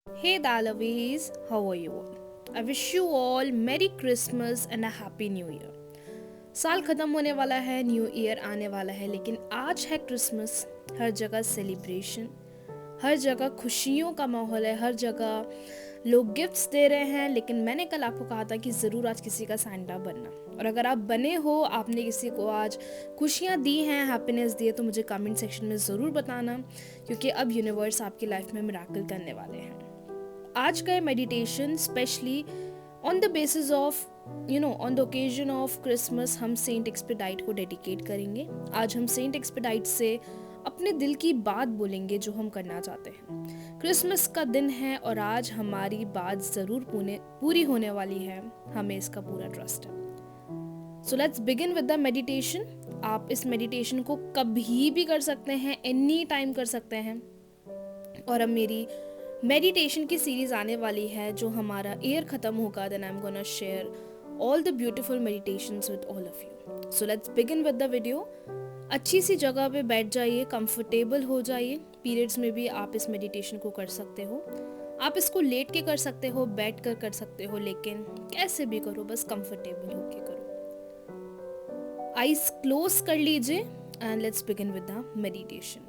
Hey Dalavis, how are you all? I wish you all Merry Christmas and a Happy New Year. साल ख़त्म होने वाला है, new year आने वाला है, लेकिन आज है क्रिसमस। हर जगह सेलिब्रेशन, हर जगह खुशियों का माहौल है, हर जगह लोग गिफ्ट्स दे रहे हैं। लेकिन मैंने कल आपको कहा था कि ज़रूर आज किसी का सैंटा बनना, और अगर आप बने हो, आपने किसी को आज खुशियाँ दी हैं, हैप्पीनेस दी है, तो मुझे कमेंट सेक्शन में ज़रूर बताना, क्योंकि अब यूनिवर्स आपकी लाइफ में मिराकल करने वाले हैं। आज का meditation specially on the basis of on the occasion of Christmas हम सेंट एक्सपेडाइट को डेडिकेट करेंगे। आज हम सेंट एक्सपेडाइट से अपने दिल की बात बोलेंगे जो हम करना चाहते हैं। क्रिसमस का दिन है और आज हमारी बात ज़रूर पूरी होने वाली है, हमें इसका पूरा ट्रस्ट है। सो let's begin with the meditation. आप इस मेडिटेशन को कभी भी कर सकते हैं, एनी टाइम कर सकते हैं। और अब मेरी मेडिटेशन की सीरीज आने वाली है, जो हमारा ईयर ख़त्म होगा, then I am gonna share all the beautiful meditations with all of you. So let's begin with the video. अच्छी सी जगह पे बैठ जाइए, कंफर्टेबल हो जाइए। पीरियड्स में भी आप इस मेडिटेशन को कर सकते हो। आप इसको लेट के कर सकते हो, बैठ कर सकते हो, लेकिन कैसे भी करो, बस कंफर्टेबल होके करो। आइज क्लोज कर लीजिए and let's begin with the meditation.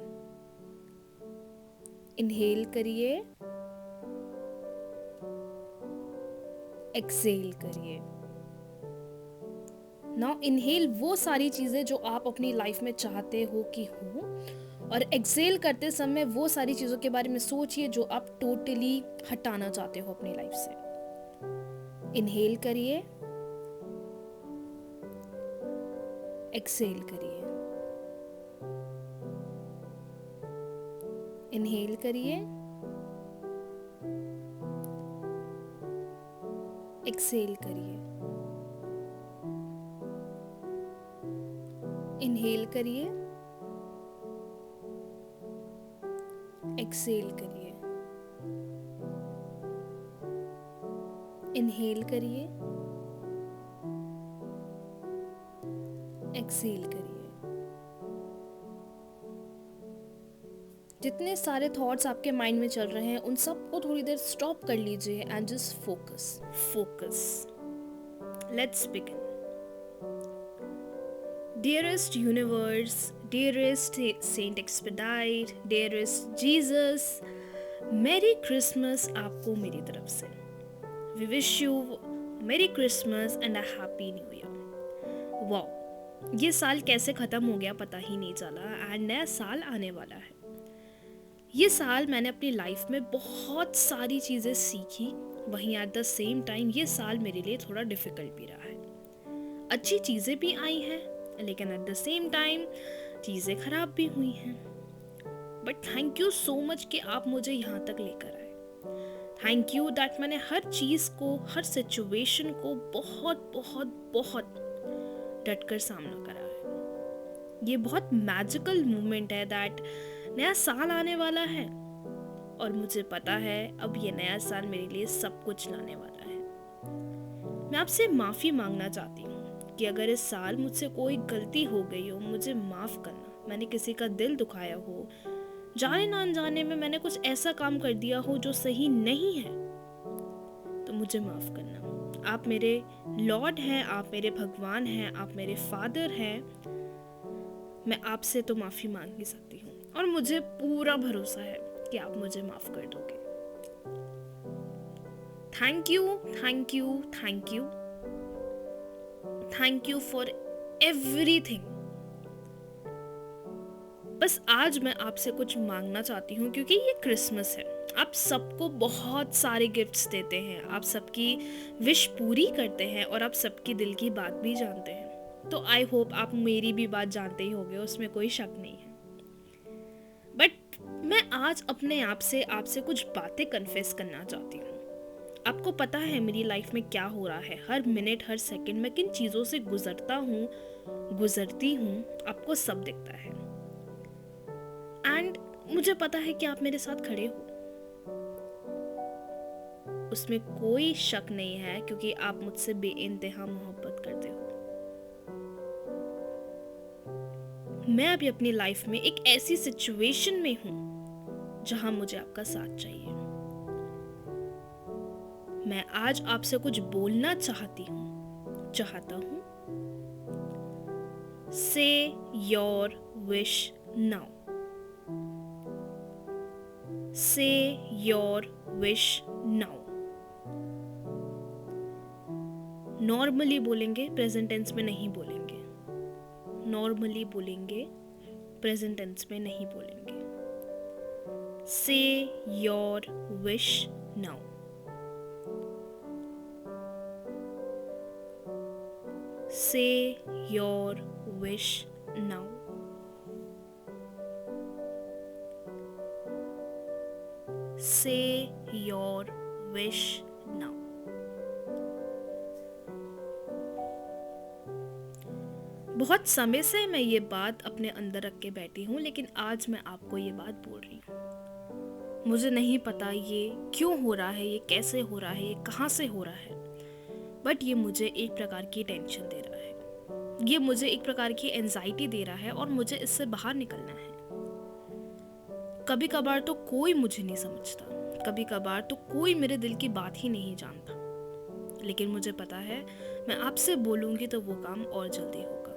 Inhale करिए, एक्सेल करिए। नाउ इनहेल वो सारी चीज़ें जो आप अपनी लाइफ में चाहते हो कि हो, और एक्सेल करते समय वो सारी चीज़ों के बारे में सोचिए जो आप टोटली हटाना चाहते हो अपनी लाइफ से। इनहेल करिए, एक्सेल करिए। इनहेल करिए, एक्सेल करिए। इनहेल करिए, एक्सेल करिए। इनहेल करिए, एक्सेल करिए। जितने सारे थॉट्स आपके माइंड में चल रहे हैं, उन सबको थोड़ी देर स्टॉप कर लीजिए and just focus. Let's begin. Dearest universe, dearest Saint Expedite, dearest Jesus, Merry Christmas आपको मेरी तरफ से। We wish you Merry Christmas and a Happy New Year. Wow, ये साल कैसे ख़त्म हो गया पता ही नहीं चला, एंड नया साल आने वाला है। ये साल मैंने अपनी लाइफ में बहुत सारी चीज़ें सीखी, वहीं एट द सेम टाइम ये साल मेरे लिए थोड़ा डिफ़िकल्ट भी रहा है। अच्छी चीज़ें भी आई हैं, लेकिन एट द सेम टाइम चीज़ें ख़राब भी हुई हैं। But thank you so much कि आप मुझे यहाँ तक लेकर आए। थैंक यू दैट मैंने हर चीज़ को, हर सिचुएशन को बहुत बहुत बहुत डट कर सामना करा है। ये बहुत मैजिकल मोमेंट है दैट नया साल आने वाला है, और मुझे पता है अब ये नया साल मेरे लिए सब कुछ लाने वाला है। मैं आपसे माफ़ी मांगना चाहती हूँ कि अगर इस साल मुझसे कोई गलती हो गई हो, मुझे माफ़ करना। मैंने किसी का दिल दुखाया हो, जाने ना अनजाने में मैंने कुछ ऐसा काम कर दिया हो जो सही नहीं है, तो मुझे माफ़ करना। आप मेरे लॉर्ड हैं, आप मेरे भगवान हैं, आप मेरे फादर हैं। मैं आपसे तो माफ़ी मांग ही सकती हूँ, और मुझे पूरा भरोसा है कि आप मुझे माफ़ कर दोगे। Thank you, thank you, thank you, thank you for everything. बस आज मैं आपसे कुछ मांगना चाहती हूँ, क्योंकि ये क्रिसमस है। आप सबको बहुत सारे गिफ्ट्स देते हैं, आप सबकी विश पूरी करते हैं, और आप सबकी दिल की बात भी जानते हैं। तो आई होप आप मेरी भी बात जानते ही होंगे, उसमें कोई शक नहीं है। बट मैं आज अपने आप से आपसे कुछ बातें कन्फेस करना चाहती हूँ। आपको पता है मेरी लाइफ में क्या हो रहा है, हर मिनट हर सेकंड मैं किन चीज़ों से गुजरती हूँ, आपको सब दिखता है। एंड मुझे पता है कि आप मेरे साथ खड़े हो, उसमें कोई शक नहीं है, क्योंकि आप मुझसे बेइंतहा मोहब्बत करते हो। मैं अभी अपनी लाइफ में एक ऐसी सिचुएशन में हूँ जहाँ मुझे आपका साथ चाहिए। मैं आज आपसे कुछ बोलना चाहता हूँ। से योर विश नाउ। से योर विश नाउ। नॉर्मली बोलेंगे, प्रेजेंट टेंस में नहीं बोलेंगे। नॉर्मली बोलेंगे, प्रेजेंट टेंस में नहीं बोलेंगे। से your wish now. Say your wish now. Say your wish now. बहुत समय से मैं ये बात अपने अंदर रख के बैठी हूँ, लेकिन आज मैं आपको ये बात बोल रही हूँ। मुझे नहीं पता ये क्यों हो रहा है, ये कैसे हो रहा है, ये कहाँ से हो रहा है, बट ये मुझे एक प्रकार की टेंशन दे रहा है। ये मुझे एक प्रकार की एंजाइटी दे रहा है और मुझे इससे बाहर निकलना है। कभी कभार तो कोई मुझे नहीं समझता, कभी कभार तो कोई मेरे दिल की बात ही नहीं जानता, लेकिन मुझे पता है मैं आपसे बोलूंगी तो वो काम और जल्दी होगा।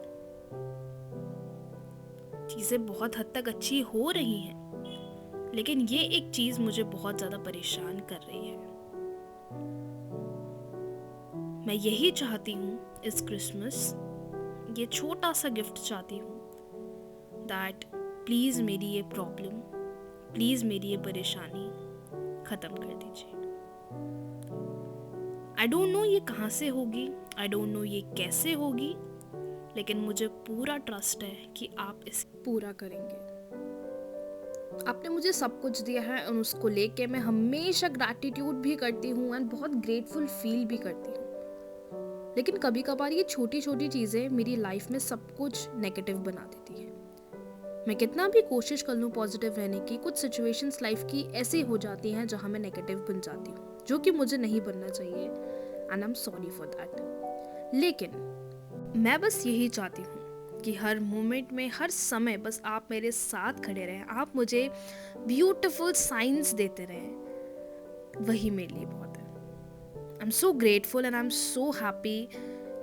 चीजें बहुत हद तक अच्छी हो रही हैं, लेकिन ये एक चीज मुझे बहुत ज्यादा परेशान कर रही है। मैं यही चाहती हूँ इस क्रिसमस, ये छोटा सा गिफ्ट चाहती हूँ, दैट प्लीज मेरी ये प्रॉब्लम, प्लीज मेरी ये परेशानी खत्म कर दीजिए। आई डोंट नो ये कहाँ से होगी, आई डोंट नो ये कैसे होगी, लेकिन मुझे पूरा ट्रस्ट है कि आप इसे पूरा करेंगे। आपने मुझे सब कुछ दिया है और उसको लेके मैं हमेशा ग्रैटिट्यूड भी करती हूँ एंड बहुत ग्रेटफुल फील भी करती हूँ, लेकिन कभी कभार ये छोटी छोटी चीज़ें मेरी लाइफ में सब कुछ नेगेटिव बना देती है। मैं कितना भी कोशिश कर लूँ पॉजिटिव रहने की, कुछ सिचुएशंस लाइफ की ऐसी हो जाती हैं जहाँ मैं नेगेटिव बन जाती हूँ, जो कि मुझे नहीं बनना चाहिए, and I am sorry for that. लेकिन मैं बस यही चाहती हूँ कि हर मोमेंट में, हर समय बस आप मेरे साथ खड़े रहें, आप मुझे ब्यूटीफुल साइंस देते रहें, वही मेरे लिए बहुत है। I am so grateful and I am so happy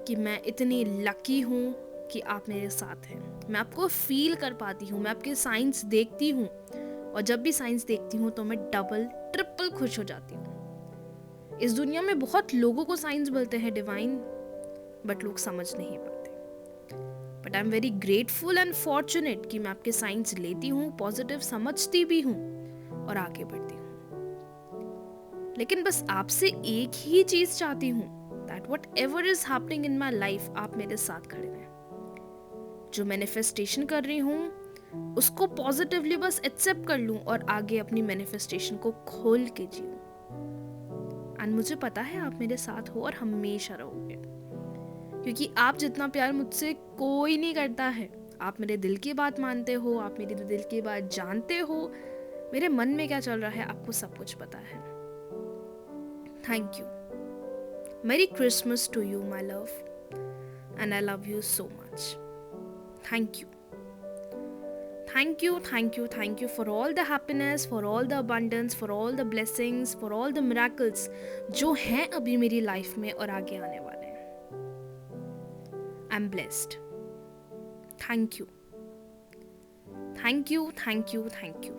कि मैं इतनी लकी हूँ कि आप मेरे साथ हैं। मैं आपको फील कर पाती हूँ, मैं आपके साइंस देखती हूँ, और जब भी साइंस देखती हूँ तो मैं डबल ट्रिपल खुश हो जाती हूँ। इस दुनिया में बहुत लोगों को साइंस बोलते हैं डिवाइन, बट लोग समझ नहीं पाते। But I am very grateful and fortunate कि मैं आपके साइंस लेती हूँ, पॉजिटिव समझती भी हूँ और आगे बढ़ती हूँ। लेकिन बस आपसे एक ही चीज चाहती हूँ, that what ever is happening in my life, आप मेरे साथ खड़े रहें। जो मैनिफेस्टेशन कर रही हूँ उसको पॉजिटिवली बस एक्सेप्ट कर लूँ और आगे अपनी मैनिफेस्टेशन को खोल के जीऊँ। एंड मुझे पता है आप मेरे साथ हो और हमेशा रहोगे, क्योंकि आप जितना प्यार मुझसे कोई नहीं करता है। आप मेरे दिल की बात मानते हो, आप मेरे दिल की बात जानते हो, मेरे मन में क्या चल रहा है आपको सब कुछ पता है। Thank you. Merry Christmas to you my love, and I love you so much. Thank you. Thank you, thank you, thank you for all the happiness, for all the abundance, for all the blessings, for all the miracles जो हैं अभी मेरी life में और आगे आने वाले हैं। I'm blessed. Thank you. Thank you, thank you, thank you.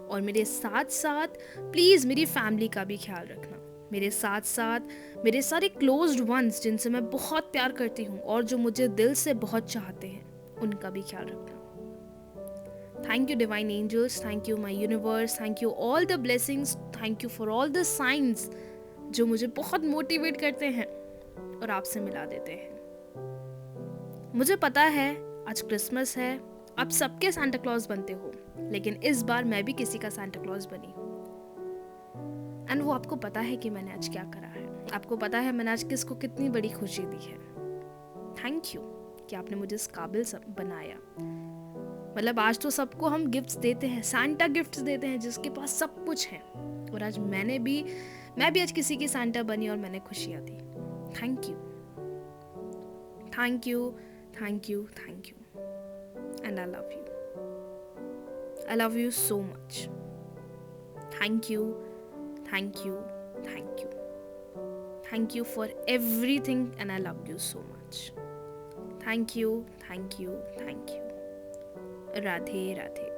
और मेरे साथ साथ प्लीज़ मेरी फैमिली का भी ख्याल रखना। मेरे साथ साथ मेरे सारे क्लोज्ड वंस जिनसे मैं बहुत प्यार करती हूँ और जो मुझे दिल से बहुत चाहते हैं, उनका भी ख्याल रखना। Thank you divine angels, thank you my universe, thank you all the blessings, thank you for all the science जो मुझे बहुत मोटिवेट करते हैं और आपसे मिला देते हैं। मुझे पता है आज क्रिसमस है, आप सबके सांता क्लॉज बनते हो, लेकिन इस बार मैं भी किसी का सांता क्लॉज बनी। एंड वो आपको पता है कि मैंने आज क्या करा है, आपको पता है मैंने आज किसको कितनी बड़ी खुशी दी है। थैंक यू कि आपने मुझे इस काबिल बनाया। मतलब आज तो सबको हम गिफ्ट्स देते हैं, सांता गिफ्ट्स देते हैं जिसके पास सब कुछ है, और आज मैं भी आज किसी की सांता बनी और मैंने खुशियाँ दी। Thank you, thank you, thank you, thank you, and I love you. I love you so much. Thank you, thank you, thank you. Thank you for everything, and I love you so much. Thank you, thank you, thank you. Radhe Radhe.